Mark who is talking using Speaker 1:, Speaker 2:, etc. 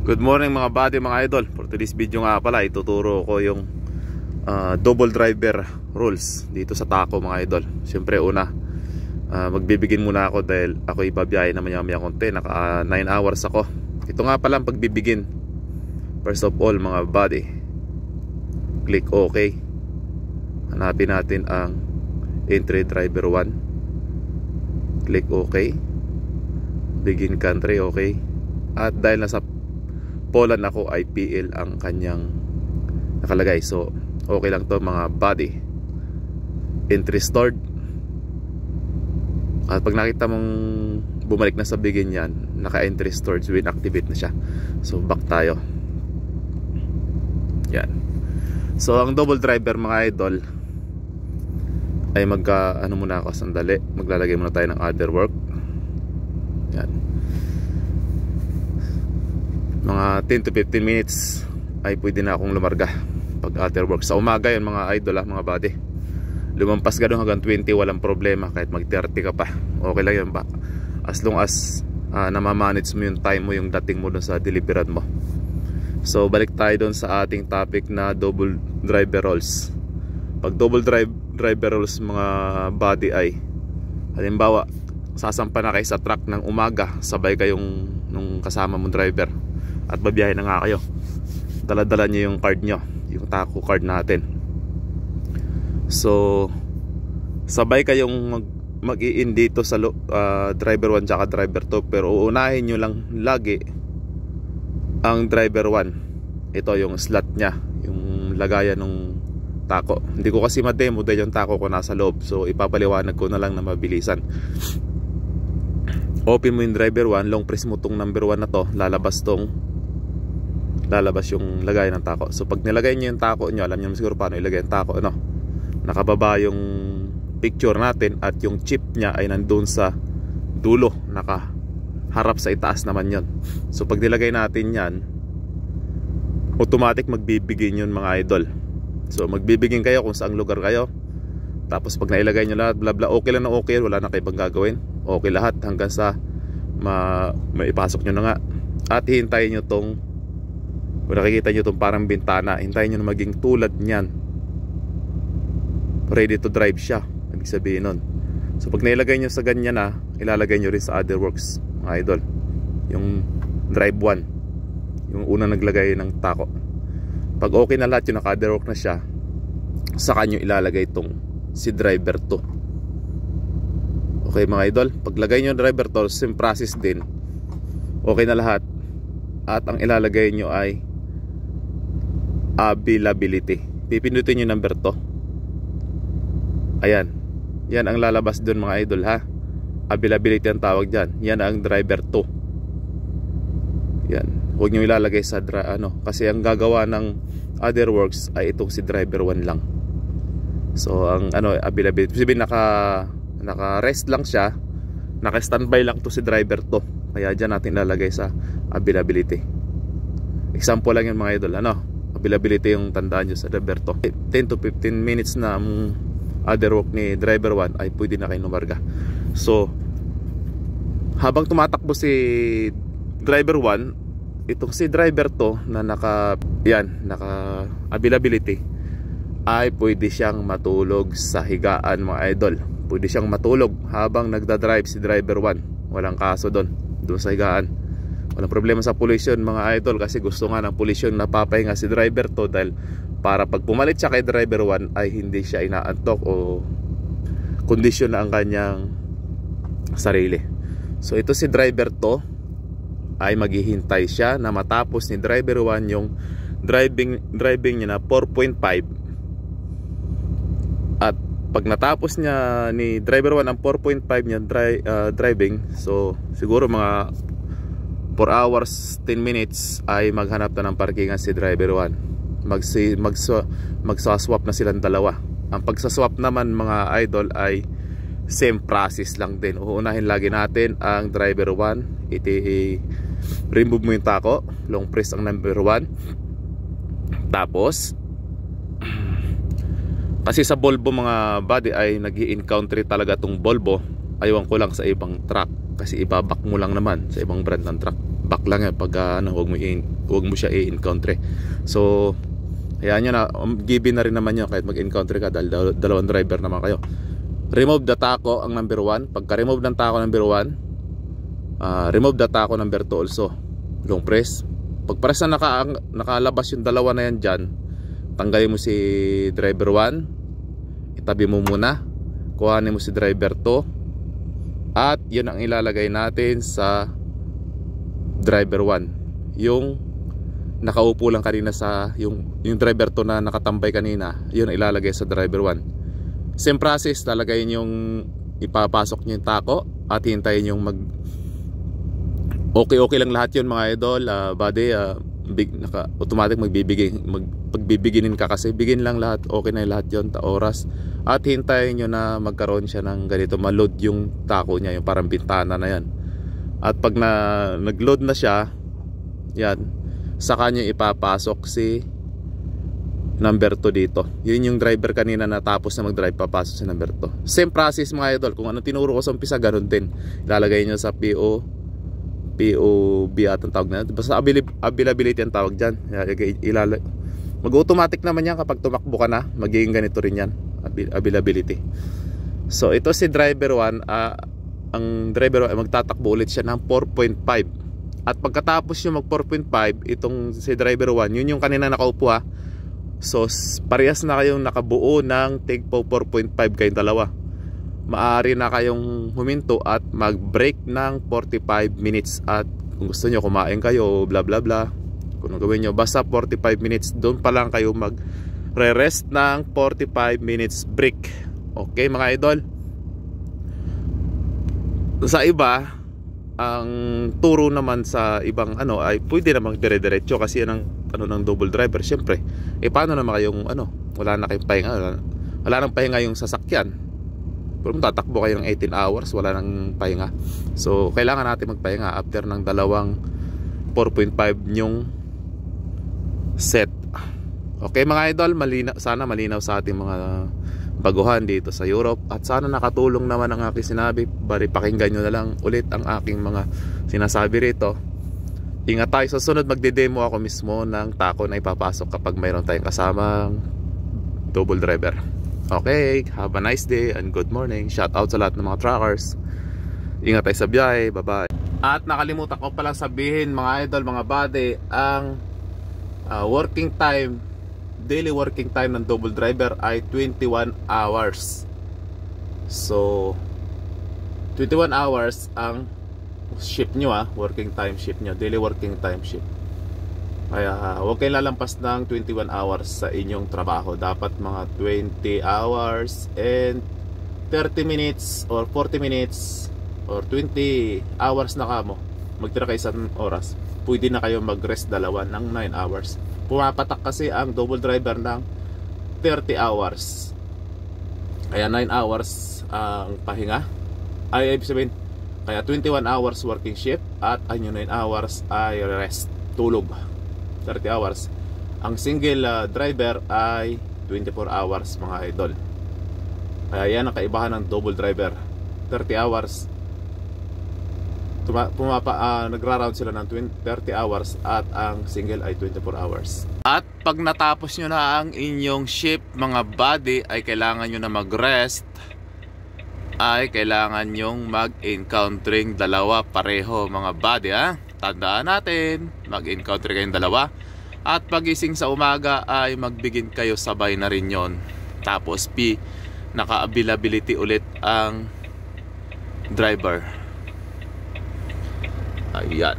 Speaker 1: Good morning mga buddy, mga idol. For today's video nga pala, ituturo ko yung double driver rules dito sa Taco mga idol. Siyempre una, magbibigin muna ako dahil ako ibabiyahe na maya-maya konti. Naka 9 hours ako. Ito nga pala ang pagbibigin. First of all mga buddy, click OK. Hanapin natin ang entry driver 1. Click OK. Begin country, OK. At dahil nasa Poland ako, IPL ang kanyang nakalagay, so okay lang to mga buddy. Entry stored. At pag nakita mong bumalik na sa begin yan, naka entry stored, win activate na siya. So back tayo. Yan. So ang double driver mga idol ay muna ako sandali. Maglalagay muna tayo ng other work. Yan. Mga 10 to 15 minutes ay pwede na akong lumarga pag other work. Sa umaga yun mga idol, mga buddy. Lumampas ka doon hanggang 20, walang problema. Kahit mag 30 ka pa, okay lang yun ba? As long as namamanage mo yung time mo, yung dating mo doon sa deliveran mo. So balik tayo doon sa ating topic na double driver roles. Pag double driver roles mga buddy ay, halimbawa sasampa na kayo sa truck ng umaga, sabay kayong nung kasama mong driver at babiyahe na nga kayo, dala-dala nyo yung card nyo, yung Taco card natin. So sabay kayong mag-i-in dito sa driver 1 tsaka driver 2, pero uunahin nyo lang lagi ang driver 1. Ito yung slot nya, yung lagayan ng Taco. Hindi ko kasi ma-demo dahil yung Taco ko nasa loob, so ipapaliwanag ko na lang na mabilisan. Open mo yung driver 1, long press mo tong number 1 na to, lalabas yung lagay ng Taco. So pag nilagay nyo yung Taco nyo, alam nyo siguro paano ilagay yung Taco, no? Nakababa yung picture natin at yung chip nya ay nandun sa dulo, nakaharap sa itaas naman yon. So pag nilagay natin yan, automatic magbibigin yun mga idol. So magbibigin kayo kung saang lugar kayo. Tapos pag nailagay nyo lahat, bla bla, okay lang na okay, wala na kayo ibang gagawin. Okay lahat hanggang sa maipasok nyo na nga. At hintayin nyo tong, kung nakikita nyo tong parang bintana, hintayin nyo na maging tulad nyan. Ready to drive siya, ibig sabihin nun. So pag nailagay nyo sa ganyan na, ilalagay nyo rin sa other works mga idol. Yung drive 1, yung unang naglagay ng Taco. Pag okay na lahat, yung naka other work na siya, saka nyo ilalagay tong si driver 2. Okay mga idol, paglagay nyo driver 2, same process din. Okay na lahat. At ang ilalagay nyo ay availability. Pipindutin nyo number 2. Ayan, yan ang lalabas dun mga idol ha. Availability ang tawag dyan. Yan ang driver 2. Yan, huwag nyo ilalagay sa kasi ang gagawa ng other works ay itong si driver 1 lang. So ang availability, sabihin naka rest lang siya, naka standby lang to si driver 2. Kaya dyan natin ilalagay sa availability. Example lang yun mga idol, availability yung tandaan nyo sa driver 2. 10 to 15 minutes na ang other work ni driver 1 ay pwede na kayo numarga. So habang tumatakbo si driver 1, itong si driver 2 na naka availability ay pwede siyang matulog sa higaan mga idol. Pwede siyang matulog habang nagdadrive si driver 1. Walang kaso doon sa higaan. Walang problema sa pollution mga idol, kasi gusto nga ng pollution na papahinga si driver 2 dahil para pag pumalit siya kay driver 1 ay hindi siya inaantok o kondisyon na ang kanyang sarili. So ito si driver 2 ay maghihintay siya na matapos ni driver 1 yung driving niya na 4.5. At pag natapos niya ni driver 1 ang 4.5 niya driving, so siguro mga 4 hours 10 minutes ay maghanap na ng parkingan si driver 1. Magsaswap na silang dalawa. Ang pagsaswap naman mga idol ay same process lang din. Uunahin lagi natin ang driver 1. Remove mo yung Taco, long press ang number 1. Tapos kasi sa Volvo mga buddy ay nag-i-encounter talaga tong Volvo. Aywan ko lang sa ibang truck, kasi ibabak mo lang naman sa ibang brand ng truck. back lang yan pag wag mo siya i-encounter. So hayaan nyo na, given na rin naman yun kahit mag-encounter ka dahil dalawang driver naman kayo. Remove the taco ang number 1. Pagka remove ng taco number 1, remove the taco number 2 also. Long press. Pag press na nakalabas yung dalawa na yan dyan, tanggalin mo si driver 1, itabi mo muna, kuhanin mo si driver 2, at yun ang ilalagay natin sa driver 1. Yung nakaupo lang kanina sa yung driver 2 na nakatambay kanina, yun ilalagay sa driver 1. Same process, lalagayin yung ipapasok nyo yung taco at hintayin yung okay lang lahat yun mga idol. Buddy, automatic pagbibiginin ka kasi bigin lang lahat, okay na lahat yun, oras, at hintayin nyo na magkaroon siya ng ganito, ma-load yung taco niya, yung parang bintana na yan. At pag nag-load na siya, yan, saka nyo ipapasok si number 2 dito. Yun yung driver kanina na tapos na mag-drive, papasok si number 2. Same process mga idol. Kung ano tinuro ko sa umpisa, ganun din. Ilalagay nyo sa POB atang tawag na. Basta availability ang tawag dyan. Mag-automatic naman yan kapag tumakbo ka na. Magiging ganito rin yan, availability. So ito si driver 1, ang driver 1 ay magtatakbo ulit siya ng 4.5. At pagkatapos yung mag 4.5, itong si driver 1, yun yung kanina nakaupo ha. So parehas na kayong nakabuo ng tigpo 4.5 kayong dalawa. Maaari na kayong huminto at mag-break ng 45 minutes. At kung gusto nyo kumain kayo, bla bla bla, kung gawin nyo, basta 45 minutes, doon pa lang kayo mag-rest ng 45 minutes break. Okay mga idol. Sa iba, ang turo naman sa ibang ay pwede namang dire-diretso kasi yan ang ng double driver. Siyempre, paano naman kayong wala na kayong pahinga, wala nang pahinga yung sasakyan. Pero tatakbo kayo ng 18 hours, wala nang pahinga. So kailangan natin magpahinga after ng dalawang 4.5 yung set. Okay mga idol, sana malinaw sa ating mga baguhan dito sa Europe, at sana nakatulong naman ang aking sinabi. Bari pakinggan nyo na lang ulit ang aking mga sinasabi rito. Ingat tayo sa sunod, magde-demo ako mismo ng taco na ipapasok kapag mayroon tayong kasamang double driver. Okay, have a nice day and good morning. Shout out sa lahat ng mga truckers. Ingat tayo sa biyahe, bye bye. At nakalimutan ko palang sabihin mga idol, mga buddy, ang working time, daily working time ng double driver ay 21 hours. So 21 hours ang shift nyo, working time shift nyo, daily working time shift. Kaya huwag kayong lalampas ng 21 hours sa inyong trabaho. Dapat mga 20 hours and 30 minutes or 40 minutes or 20 hours na kamo. Magtira kayo isang oras, pwede na kayo mag-rest dalawa ng 9 hours. Pumapatak kasi ang double driver ng 30 hours. Kaya 9 hours ang pahinga. Ay ibig sabihin, kaya 21 hours working shift at ang 9 hours ay rest, tulog. 30 hours. Ang single driver ay 24 hours mga idol. Kaya yan ang kaibahan ng double driver. 30 hours. Nagra-round sila ng 30 hours at ang single ay 24 hours. At pag natapos nyo na ang inyong shift mga buddy, ay kailangan nyo na mag-rest. Ay kailangan nyong mag-encountering dalawa pareho mga buddy Tandaan natin, mag-encounter kayong dalawa. At pagising sa umaga ay magbigin kayo sabay na rin yon. Tapos naka-availability ulit ang driver. Ayan.